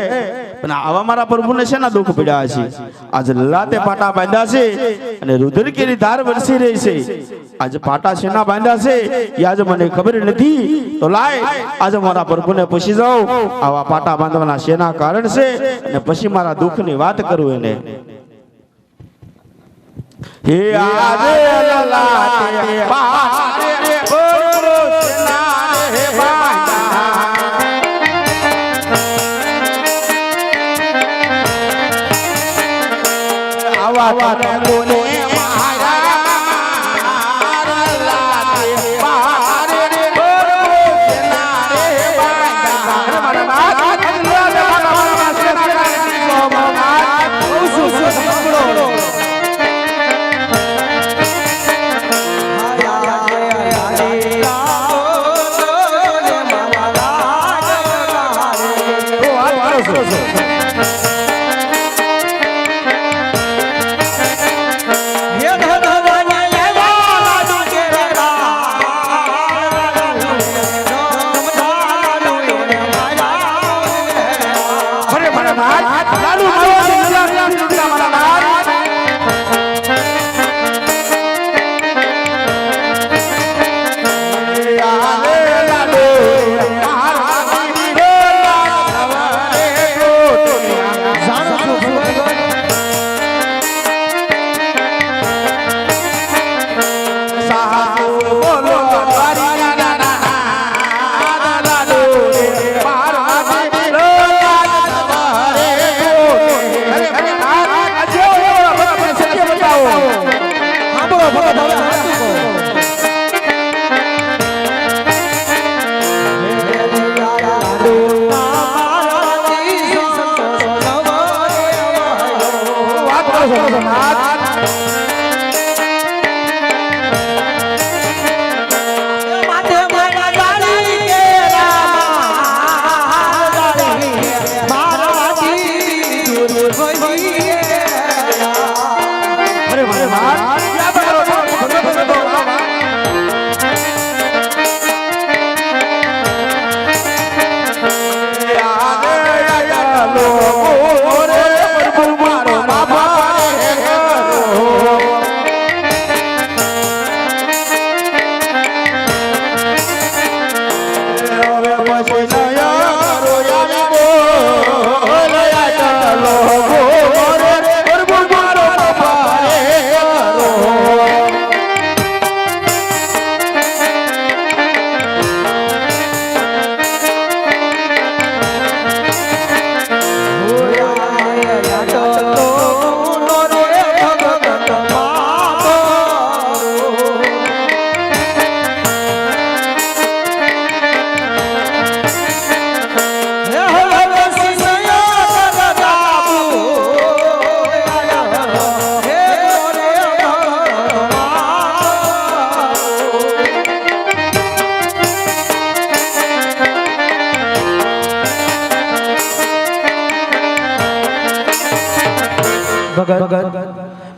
પણ આવા મારા પ્રભુને શેના દુઃખ પડ્યા છે? આજે લાતે પાટા બાંધ્યા છે અને રુધિર કેરી ધાર વરસી રહી છે. આજે પાટા શેના બાંધ્યા છે એ આજે મને ખબર નથી. તો લાય આજે મારા પ્રભુને પૂછી જાઉં આવા પાટા બાંધવાના શેના કારણ છે અને પછી મારા દુઃખની વાત કરું એને. હે આજે લાતે પાટે બોલો શેના રે બાંધ્યા. આવા કોને મારા લાતે પાટે બોલો શેના રે બાંધ્યા. મારા બાપ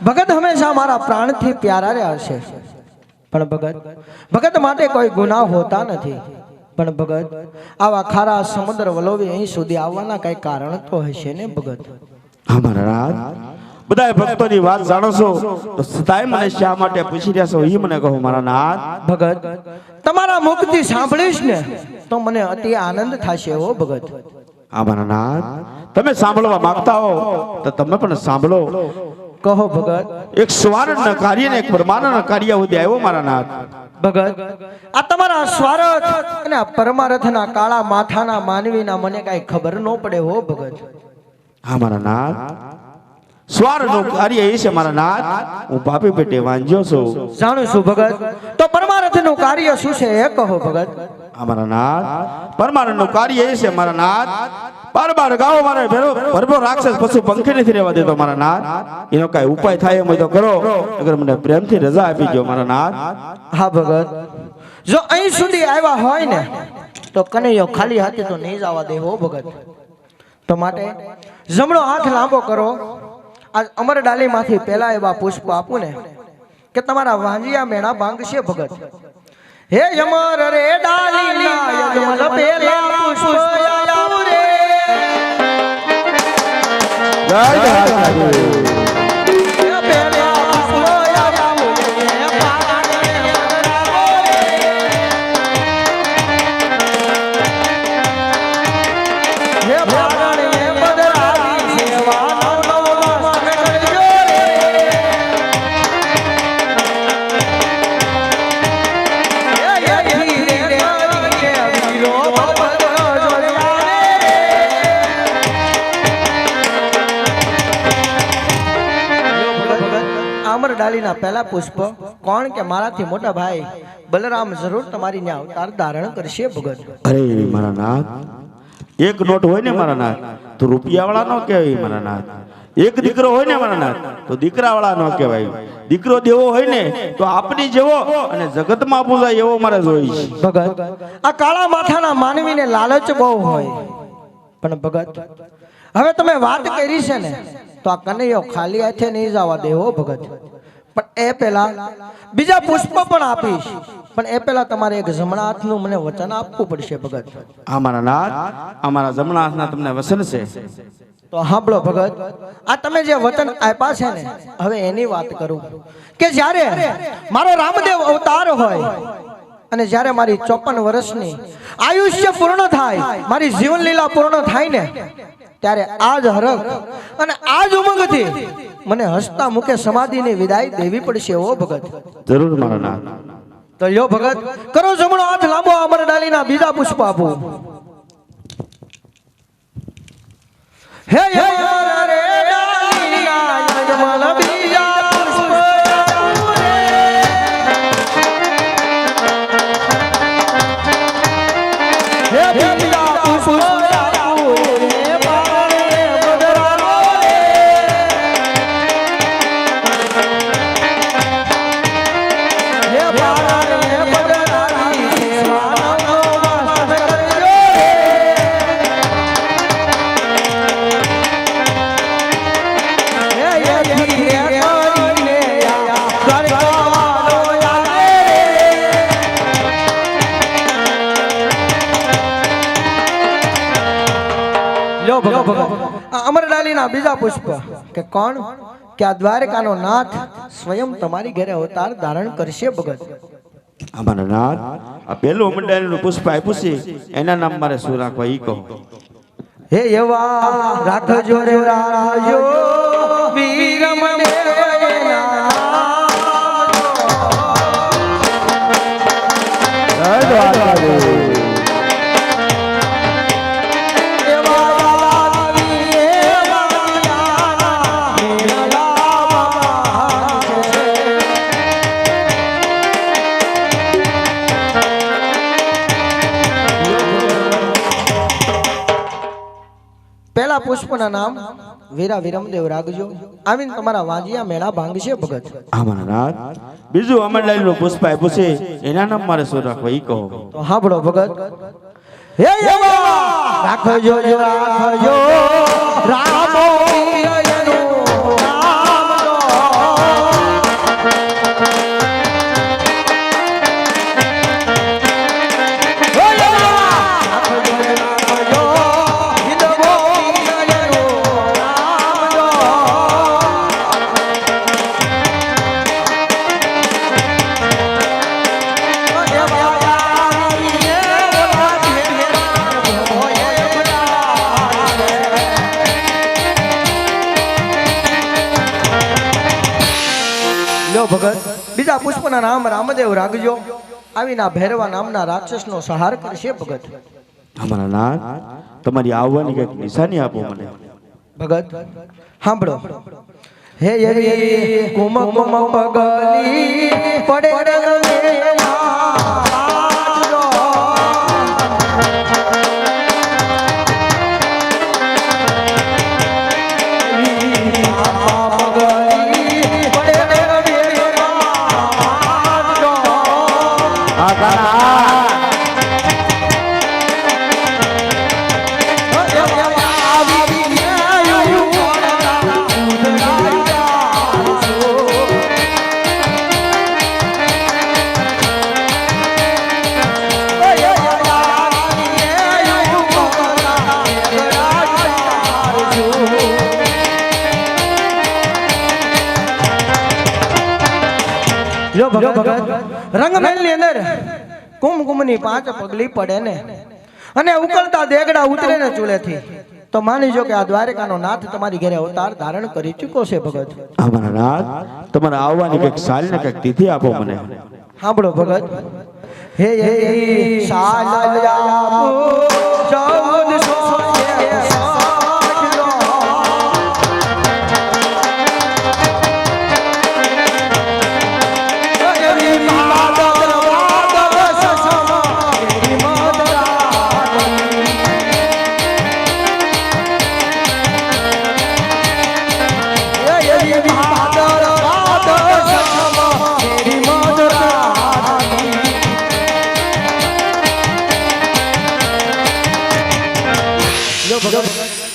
ભગત હંમેશા મારા પ્રાણથી પ્યારા રહ્યા છે, પણ ભગત માટે કોઈ ગુનાહ હોતા નથી. પણ ભગત આવા ખારા સમુદ્ર વલોવી અહીં સુધી આવવાના કઈ કારણ તો હશે ને ભગત? અમારા રાજ બધા ભક્તોની વાત જાણો છો તો સદાય મને શા માટે પૂછી રહ્યા છો એ મને કહો મારા નાથ. ભગત તમારા મુખથી સાંભળીશ ને તો મને અતિ આનંદ થશે હો ભગત. અમારા નાથ તમે સાંભળવા માંગતા હો તો તમે પણ સાંભળો. કહો ભગત. એક સ્વાર્થના કાર્ય ને એક પરમાનના કાર્ય સુધી આવ્યો મારા નાથ. ભગત આ તમારા સ્વાર્થ અને આ પરમાર્થના કાળા માથાના માનવીના મને કઈ ખબર ન પડે હો ભગત. હા મારા નાથ સ્વાર્થનું કાર્ય એ છે મારા નાથ. હું પાપી પેટે વાંજ્યો છું. જાણું છું ભગત. તો પરમાર્થનું કાર્ય શું છે એ કહો ભગત. અમારા નાથ પરમાનંદનું કાર્ય એ છે મારા નાથ. બાર ગાવો મારે ભરભો રાક્ષસ પશુ પંખી નથી રહેવા દેતો મારા નાથ. એનો કઈ ઉપાય થાય એમ હોય તો કરો, અગર મને પ્રેમથી રજા આપી દો મારા નાથ. હા ભગત જો અહીં સુધી આવ્યા હોય ને તો કનૈયો ખાલી હાથે તો નહીં જવા દે હો ભગત. તો માટે જમણો હાથ લાંબો કરો. આ અમર ડાલીમાંથી પહેલા એવા પુષ્પ આપું ને કે તમારા વાંજિયા મેણા ભાંગશે ભગત. હે અમર રે ડાલી ના યજમલ પેલા જય દ્વારકાધીશ. આમર ડાલીના પહેલા પુષ્પ કોણ કે મારાથી મોટા ભાઈ બલરામ જરૂર તમારી ન્યા અવતાર ધારણ કરશે ભગત. અરે મારા નાથ, એક નોટ હોય ને મારા નાથ તો રૂપિયા વાળા નો કહેવાય મારા નાથ. એક દીકરો હોય ને મારા નાથ તો દીકરા વાળા નો કહેવાય. દીકરો દેવો હોય ને તો આપણી જેવો અને જગતમાં પૂજાય એવો મારે જોઈએ છે. ભગત આ કાળા માથાના માનવીને લાલચ બહુ હોય, પણ ભગત હવે તમે વાત કરી છે ને તો આ કનૈયો ખાલી હાથે નહીં જવા દેવો ભગત. પણ એ પહેલા બીજા પુષ્પ પણ આપીશ, પણ એ પહેલા તમારે એક જમણા હાથનું મને વચન આપવું પડશે ભગત. આ મારા નાથ, અમારા જમણા હાથના તમને વસન છે. તો સાંભળો ભગત, આ તમે જે વચન આપ્યા છે ને હવે એની વાત કરું કે જ્યારે મારો રામદેવ અવતાર હોય અને જ્યારે મારી 54 વર્ષની આયુષ્ય પૂર્ણ થાય, મારી જીવન લીલા પૂર્ણ થાય ને ત્યારે આજ હરખ અને આજ ઉમંગથી મને હસતા મુખે સમાધિની વિદાય દેવી પડશે ઓ ભગત. જરૂર મારા નાથ. તો લ્યો ભગત, કરો જમણો હાથ લાંબો, અમર ડાલીના બીજા પુષ્પ આપો. હે હે રે ડાલીના યજમાન બીજા પુષ્પ આપો રે. હે બીજા પુષ્પ આપો રે બાળે બદરાનો રે. હે બાળે બદરાની સેવાનો વાસ કરજો રે. અમરડાલીના બીજા પુષ્પ કે કોણ કે આ દ્વારકાનો નાથ સ્વયં તમારી ઘરે અવતાર ધારણ કરશે ભગત. અમારા નાથ, આ પહેલું મંડારીનું પુષ્પ આપ્યું છે એના નામ મારે શું રાખવા ઈ કહો. હે એવા રાખજો રે રાખજો વીરમ દેવના જય દ્વારકાધીશ. પહેલા પુષ્પના નામ વીરા વિરમદેવ રાખજો, આવીને તમારા વાંજિયા મેળા ભાંગશે ભગત. અમારા નાથ, બીજું અમરલાલનું પુષ્પ આપ્યું છે એના નામ મારે શું રાખવા ઈ કહો. તો સાંભળો ભગત, હે એવા રાખજો રે રાખજો રામો વીરનું નામ લો. હે એવા રાખજો રે રાખજો હિંદવો વીરનું નામ લો. લો ભગત, બીજા પુષ્પના નામ રામદેવ રાખજો, આવીના ભૈરવા નામના રાક્ષસનો સંહાર કરશે ભગત. અમારા નાથ, તમારી આવવાની કઈક નિશાની આપો મને. ભગત સાંભળો, હે યરી કુમ કુમ પગલી પડે ભગત રંગમહેલ ની અંદર કુમકુમની 5 પગલી પડે ને અને ઉકળતા દેગડા ઉતરે ને ચૂલેથી તો માની જો કે આ દ્વારકાનો નાથ તમારી ઘરે અવતાર ધારણ કરી ચૂક્યો છે ભગત. અમારા નાથ તમારે આવવાની કઈક સાલ ને કઈક તિથિ આપો મને. સાંભળો ભગત. હે સાલ આપો ચૌદ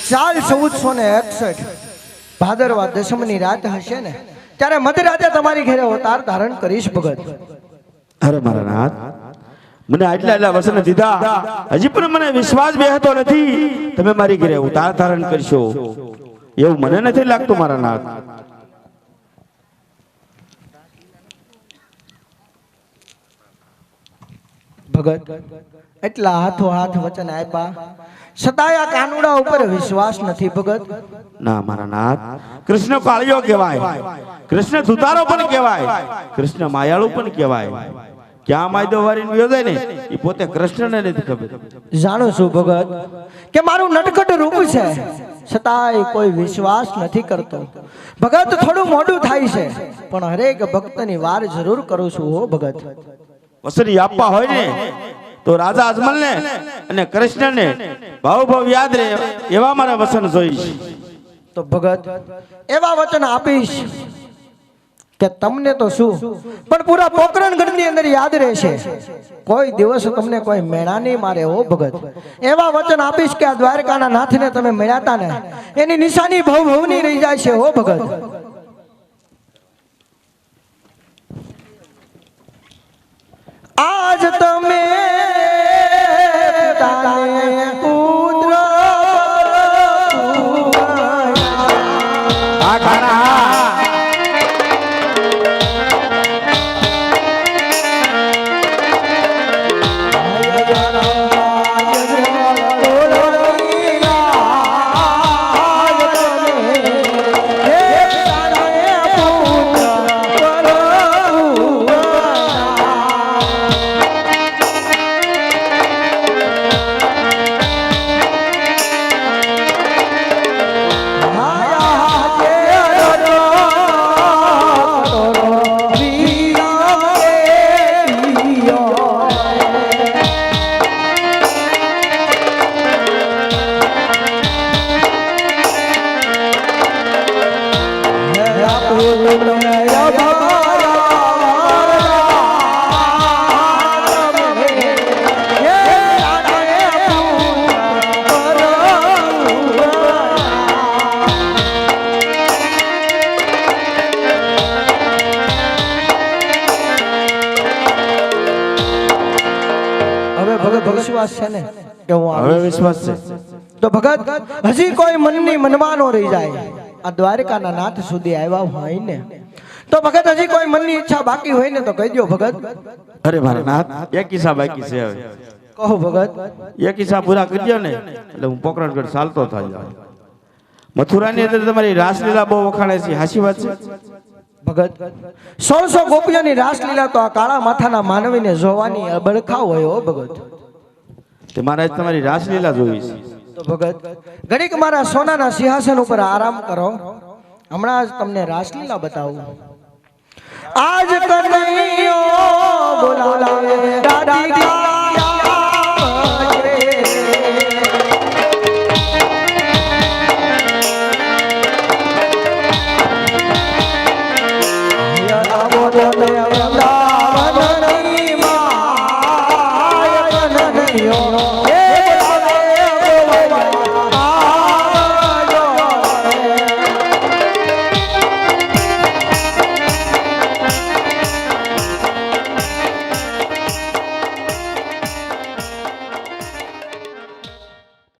સાલ 1461 ભાદરવા દશમની રાત હશે ને ત્યારે મધરાતે તમારી ઘરે અવતાર ધારણ કરીશ ભગત. અરે મારા નાથ મને આટલા વસન દીધા હજી પણ મને વિશ્વાસ બેહતો નથી તમે મારી ઘરે ઉતાર ધારણ કરશો એવું મને નથી લાગતું મારા નાથ. ભગત એટલા હાથો હાથ વચન આપ્યા છતાંય આ કાનુડા ઉપર વિશ્વાસ નથી ભગત. ના મારા નાથ કૃષ્ણ કાળિયો કહેવાય, કૃષ્ણ ધુતારો પણ કહેવાય, કૃષ્ણ માયાળુ પણ કહેવાય. ક્યાં માયદો વારીને યોજાય ને એ પોતે કૃષ્ણને નથી ખબર. જાણું છું ભગત કે મારું નટખટ રૂપ છે છતાંય કોઈ વિશ્વાસ નથી કરતો. ભગત થોડું મોડું થાય છે પણ હરેક ભક્તની વાર જરૂર કરું છું હો ભગત. વસની આપવા હોય ને તો રાજા અજમલ ને અને કૃષ્ણ ને ભાવ યાદ રહે એવા મારા વસન જોઈશ. તો ભગત એવા વચન આપીશ કે તમને તો શું પણ પૂરા પોકરણગઢ ની અંદર યાદ રહેશે. કોઈ દિવસ તમને કોઈ મેળા નહીં મારે હો ભગત. એવા વચન આપીશ કે આ દ્વારકાના નાથને તમે મળ્યાતા ને એની નિશાની ભવની રહી જાય છે હો ભગત. આજ તમે પુત્ર વિશ્વાસ છે ને કે હું હવે વિશ્વાસ છે તો ભગત હજી કોઈ મનની મનવાનો રહી જાય આ દ્વારકાના નાથ સુધી આવ્યા હોય ને તો ભગત હજી કોઈ મનની ઈચ્છા બાકી હોય ને તો કહી દો ભગત. અરે મારા નાથ એક કિસ્સા બાકી છે હવે. કહો ભગત. એક કિસ્સા પૂરા કરી દો ને એટલે હું પોકરણગઢ ચાલતો થઈ જાઉં. મથુરાની અંદર તમારી રાસલીલા બહુ વખાણે છે, હાચી વાત છે ભગત? 1600 ગોપીઓની રાસલીલા તો આ કાળા માથાના માનવીને જોવાની અબળખા હોય હો ભગત. તે મહારાજ તમારી રાસલીલા જોઈ છે. તો ભગત ઘડીક મારા સોનાના સિંહાસન ઉપર આરામ કરો, હમણાં જ તમને રાસલીલા બતાવું. આજ કનૈયો બોલાવે દાદી